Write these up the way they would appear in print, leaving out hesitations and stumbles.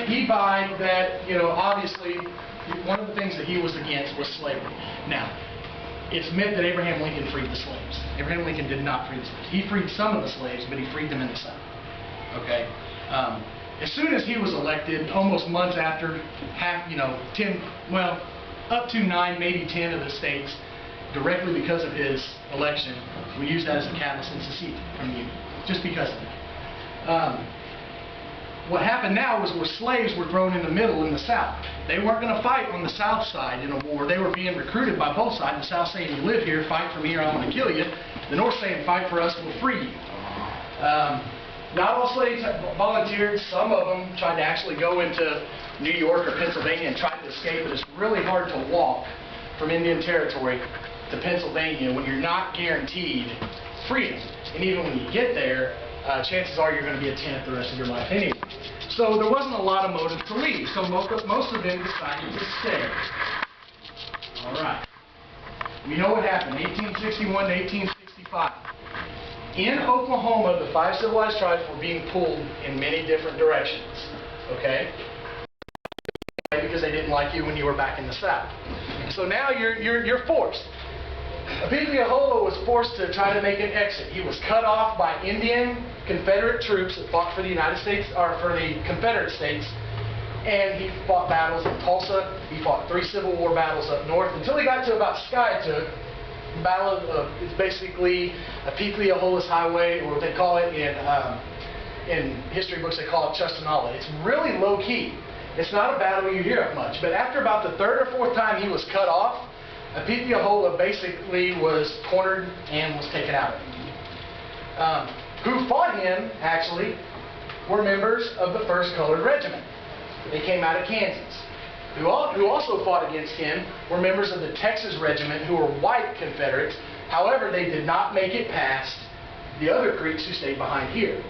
He vowed that, obviously, one of the things that he was against was slavery. Now, it's meant that Abraham Lincoln freed the slaves. Abraham Lincoln did not free the slaves. He freed some of the slaves, but he freed them in the South. Okay? As soon as he was elected, almost months after, up to 9, maybe 10 of the states, directly because of his election, we used that as a catalyst and secede from the Union, just because of that. What happened now was where slaves were thrown in the middle in the South. They weren't going to fight on the South side in a war. They were being recruited by both sides. The South saying, you live here, fight for me or I'm going to kill you. The North saying, fight for us, we'll free you. Not all slaves volunteered. Some of them tried to actually go into New York or Pennsylvania and tried to escape, but it's really hard to walk from Indian Territory to Pennsylvania when you're not guaranteed freedom. And even when you get there, chances are you're going to be a tenant the rest of your life anyway. So there wasn't a lot of motive to leave, so most of them decided to stay. All right. We know what happened, 1861 to 1865. In Oklahoma, the 5 civilized tribes were being pulled in many different directions, okay? Because they didn't like you when you were back in the South. So now you're forced. Apipiahola was forced to try to make an exit. He was cut off by Indian Confederate troops that fought for the United States, or for the Confederate States, and he fought battles in Tulsa. He fought 3 Civil War battles up north until he got to about Skiatook. Battle of, it's basically Apipiahola's Highway, or what they call it in history books, they call it Chustanala. It's really low key. It's not a battle you hear of much, but after about the 3rd or 4th time he was cut off, Apipiahola basically was cornered and was taken out. Who fought him, actually, were members of the 1st Colored Regiment. They came out of Kansas. Who also fought against him were members of the Texas Regiment, who were white Confederates. However, they did not make it past the other Creeks who stayed behind here.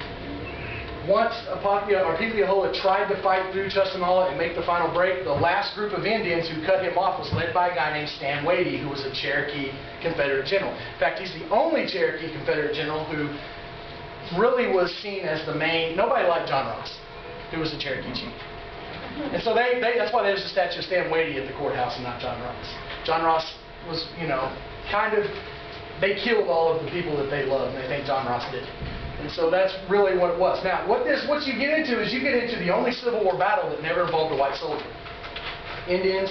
Once Apipiahola tried to fight through Chustanala and make the final break, the last group of Indians who cut him off was led by a guy named Stan Wadey, who was a Cherokee Confederate general. In fact, he's the only Cherokee Confederate general who really was seen as the main. Nobody liked John Ross, who was the Cherokee chief. And so that's why there's a statue of Stan Wadey at the courthouse and not John Ross. John Ross was, they killed all of the people that they loved, and they think John Ross did it. And so that's really what it was. Now, what you get into is you get into the only Civil War battle that never involved a white soldier. Indians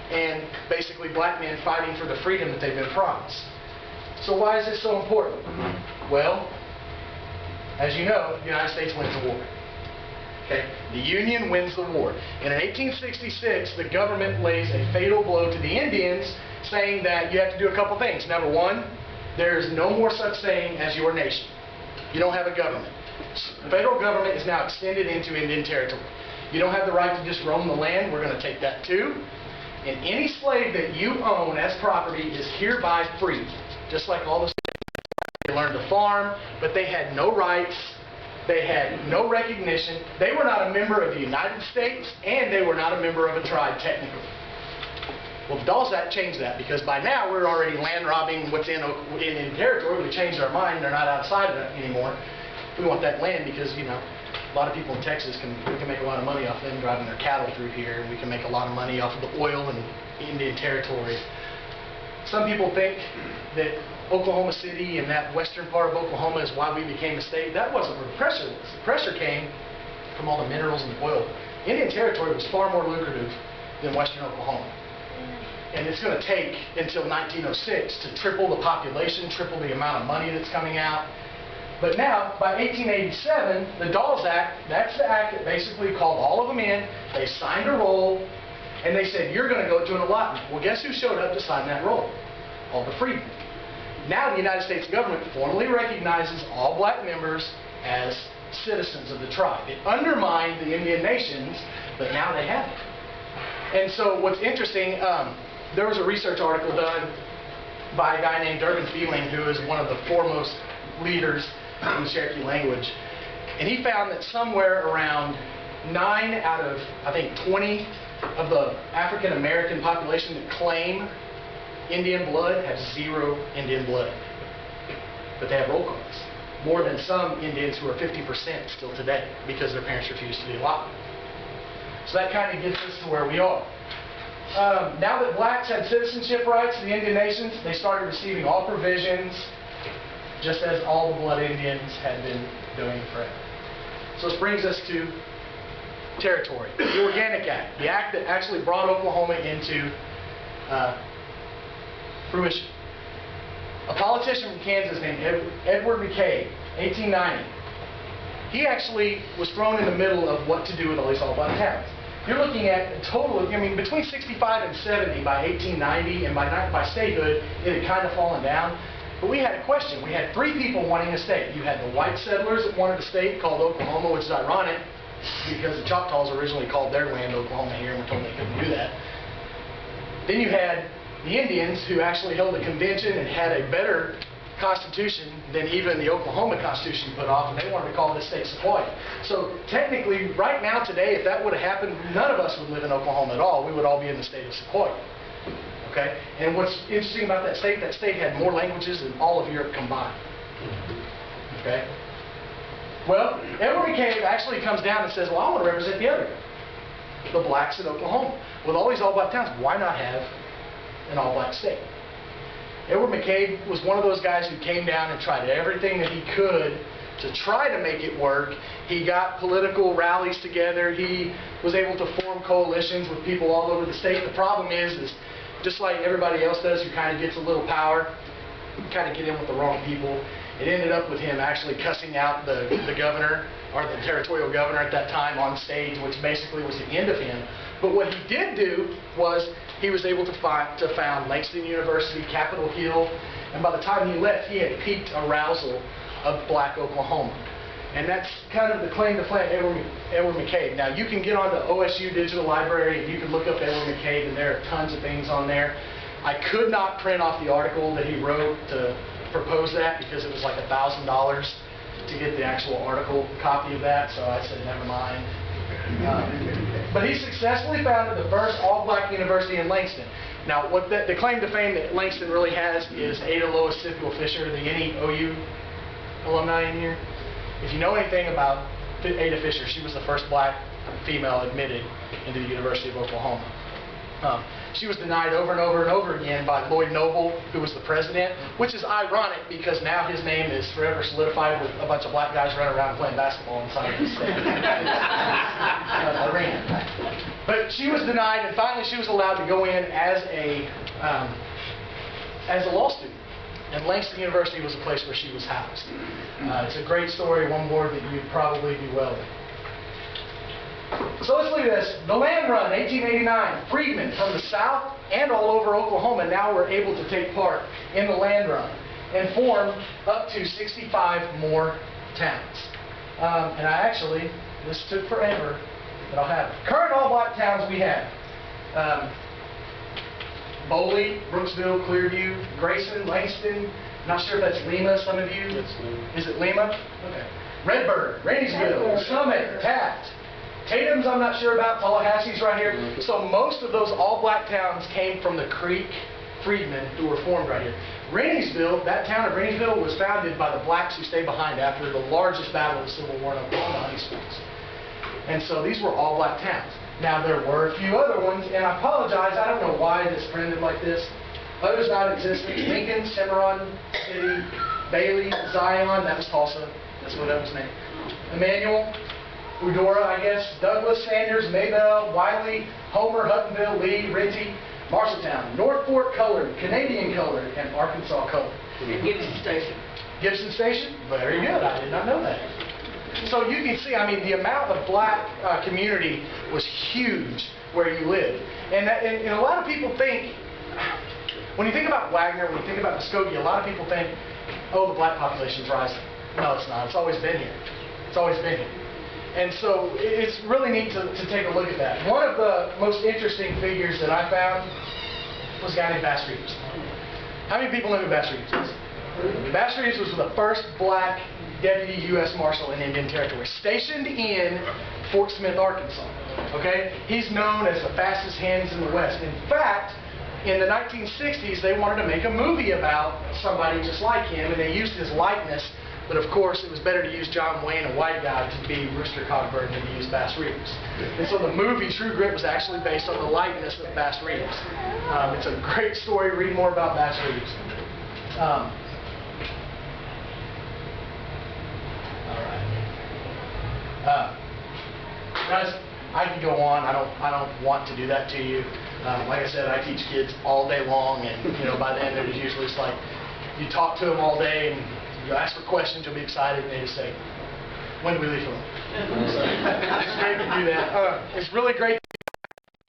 and basically black men fighting for the freedom that they've been promised. So why is this so important? Well, as you know, the United States wins the war. Okay? The Union wins the war. And in 1866, the government lays a fatal blow to the Indians, saying that you have to do a couple things. Number one, there is no more such thing as your nation. You don't have a government. The federal government is now extended into Indian Territory. You don't have the right to just roam the land. We're going to take that too. And any slave that you own as property is hereby free. Just like all the slaves. They learned to farm, but they had no rights. They had no recognition. They were not a member of the United States, and they were not a member of a tribe technically. Well, the Dawes Act changed that, because by now we're already land robbing what's in territory. We changed our mind. They're not outside of it anymore. We want that land because, a lot of people in Texas we can make a lot of money off them driving their cattle through here, and we can make a lot of money off of the oil in Indian Territory. Some people think that Oklahoma City and that western part of Oklahoma is why we became a state. That wasn't where the pressure was. The pressure came from all the minerals and the oil. Indian Territory was far more lucrative than western Oklahoma. And it's going to take until 1906 to triple the population, triple the amount of money that's coming out. But now, by 1887, the Dawes Act, that's the act that basically called all of them in. They signed a roll, and they said, you're going to go to an allotment. Well, guess who showed up to sign that roll? All the freedmen. Now the United States government formally recognizes all black members as citizens of the tribe. It undermined the Indian nations, but now they have it. And so what's interesting, there was a research article done by a guy named Durbin Feeling, who is one of the foremost leaders in the Cherokee language. And he found that somewhere around 9 out of, I think, 20 of the African American population that claim Indian blood have 0 Indian blood. But they have roll cards. More than some Indians who are 50% still today because their parents refused to be allotted. So that kind of gets us to where we are. Now that blacks had citizenship rights in the Indian nations, they started receiving all provisions, just as all the blood Indians had been doing forever. So this brings us to territory. The Organic Act, the act that actually brought Oklahoma into fruition. A politician from Kansas named Edward McCabe, 1890. He actually was thrown in the middle of what to do with all these all-black towns. You're looking at a total of, I mean, between 65 and 70 by 1890, and by statehood, it had kind of fallen down. But we had a question. We had three people wanting a state. You had the white settlers that wanted a state called Oklahoma, which is ironic because the Choctaws originally called their land Oklahoma here and were told they couldn't do that. Then you had the Indians who actually held a convention and had a better constitution than even the Oklahoma Constitution put off, and they wanted to call this state Sequoia. So technically, right now today, if that would have happened, none of us would live in Oklahoma at all. We would all be in the state of Sequoia. Okay? And what's interesting about that state had more languages than all of Europe combined. Okay? Well, Edward McCabe actually comes down and says, well, I want to represent the other guy, the blacks in Oklahoma. With all these all-black towns, why not have an all-black state? Edward McCabe was one of those guys who came down and tried everything that he could to try to make it work. He got political rallies together. He was able to form coalitions with people all over the state. The problem is just like everybody else does who kind of gets a little power, you kind of get in with the wrong people. It ended up with him actually cussing out the governor, or the territorial governor at that time, on stage, which basically was the end of him. But what he did do was he was able to found Langston University, Capitol Hill, and by the time he left, he had peaked arousal of black Oklahoma. And that's kind of the claim to fame Edward McCabe. Now, you can get on the OSU Digital Library and you can look up Edward McCabe, and there are tons of things on there. I could not print off the article that he wrote to propose that because it was like $1,000 to get the actual article copy of that, so I said, never mind. But he successfully founded the first all-black university in Langston. Now, what the claim to fame that Langston really has is Ada Lois Sithiel Fisher, the any OU alumni in here. If you know anything about Ada Fisher, she was the first black female admitted into the University of Oklahoma. She was denied over and over and over again by Lloyd Noble, who was the president, which is ironic because now his name is forever solidified with a bunch of black guys running around playing basketball inside of the state. But she was denied, and finally she was allowed to go in as a law student. And Langston University was a place where she was housed. It's a great story, one more that you'd probably do well with. So let's look at this. The Land Run, 1889. Freedmen from the South and all over Oklahoma now were able to take part in the Land Run and form up to 65 more towns. And this took forever, but I'll have it. Current all-black towns we have. Boley, Brooksville, Clearview, Grayson, Langston. Not sure if that's Lima, some of you? That's Lima. Is it Lima? Okay. Redbird, Raineyville, Summit, Taft. Tatum's I'm not sure about, Tallahassee's right here. So most of those all-black towns came from the Creek freedmen who were formed right here. Raineyville, that town of Raineyville, was founded by the blacks who stayed behind after the largest battle of the Civil War in Oklahoma, Honey Springs. And so these were all-black towns. Now there were a few other ones, and I apologize, I don't know why this printed like this. Others not existent. Lincoln, Cimarron City, Bailey, Zion, that was Tulsa, that's what that was named. Emmanuel, Eudora, I guess, Douglas, Sanders, Maybell, Wiley, Homer, Huttonville, Lee, Rinty, Marshalltown, North Fork Colored, Canadian Colored, and Arkansas Colored. And Gibson Station. Gibson Station? Very good. I did not know that. So you can see, I mean, the amount of black community was huge where you lived. And a lot of people think, when you think about Wagoner, when you think about Muskogee, a lot of people think, oh, the black population's rising. No, it's not. It's always been here. It's always been here. And so it's really neat to take a look at that. One of the most interesting figures that I found was a guy named Bass Reeves. How many people know who Bass Reeves is? Bass Reeves was the first black deputy U.S. Marshal in Indian Territory, stationed in Fort Smith, Arkansas. Okay? He's known as the fastest hands in the West. In fact, in the 1960s, they wanted to make a movie about somebody just like him, and they used his likeness But of course, it was better to use John Wayne, a white guy, to be Rooster Cogburn than to use Bass Reeves. And so the movie True Grit was actually based on the likeness of Bass Reeves. It's a great story. Read more about Bass Reeves. All right. Guys, I can go on. I don't want to do that to you. Like I said, I teach kids all day long, and by then it is usually just like you talk to them all day, and you ask for questions, you'll be excited, and they just say, "When do we leave home?" So it's great to do that. It's really great.